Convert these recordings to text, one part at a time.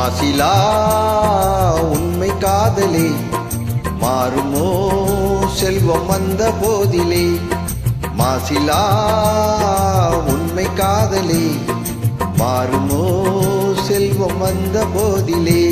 மாசிலா உண்மை காதலே மாறுமோ செல்வம் வந்த போதிலே. மாசிலா உண்மை காதலே மாறுமோ செல்வம் வந்த போதிலே.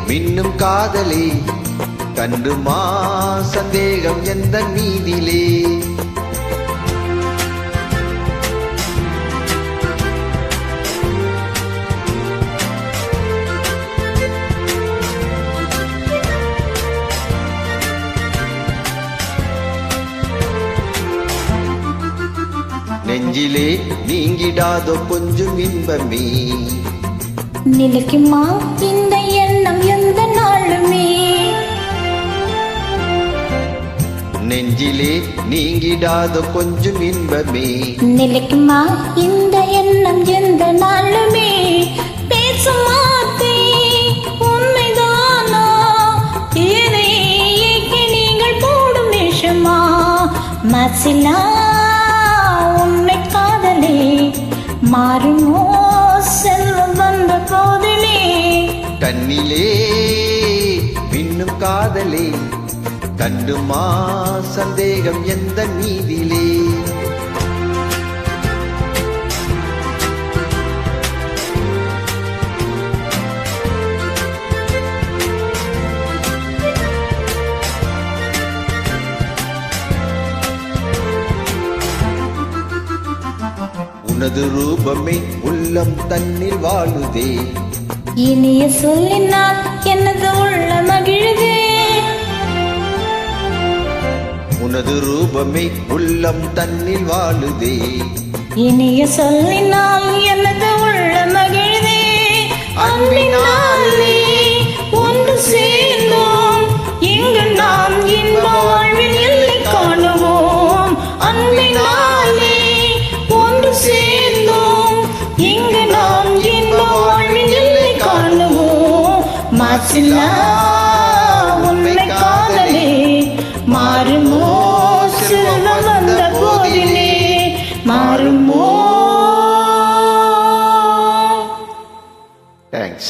மின்னும் காதலே கண்டுமா சந்தேகம் எந்த மீதிலே. நெஞ்சிலே நீங்கிடாதோ கொஞ்சம் இன்பமே நிலைக்குமா இந்த எண்ணம் எந்த நாளுமே. நெஞ்சிலே நீங்கிடாதோ கொஞ்சம் இன்பமே நிலைக்குமா இந்த எண்ணம் எந்த நாளுமே. பேசும் வார்த்தை உண்மைதானா இதையே நீங்கள் போடும் விஷமா. மசிலா உண்மை காதலே மாறுமோ செல்வம் வந்த போதிலே. கண்ணிலே மின்னும் காதலே கண்டுமா சந்தேகம் எந்த மீதிலே. உனது ரூபமே உள்ளம் தன்னில் வாழுதே. இனிய சொல்லினால் எனது உள்ள மகிழுதே. உனது ரூபமே உள்ளம் தன்னில் வாழுதே. இனிய சொல்லினால் எனது உள்ள மகிழுதே. அன்பினாலே ஒன்று சேர்ந்தோம் இங்கு நாம் இன்ப வாழ்வின் எல்லை காணுவோம். அன்பினாலே ஒன்று சேர்ந்தோம் இங்கு நாம் இன்ப வாழ்வின் எல்லை காணுவோம். மாசிலா உண்மை காதலே மாறுமோ செல்வம் வந்த போதிலே. மாறுமோ. Thanks.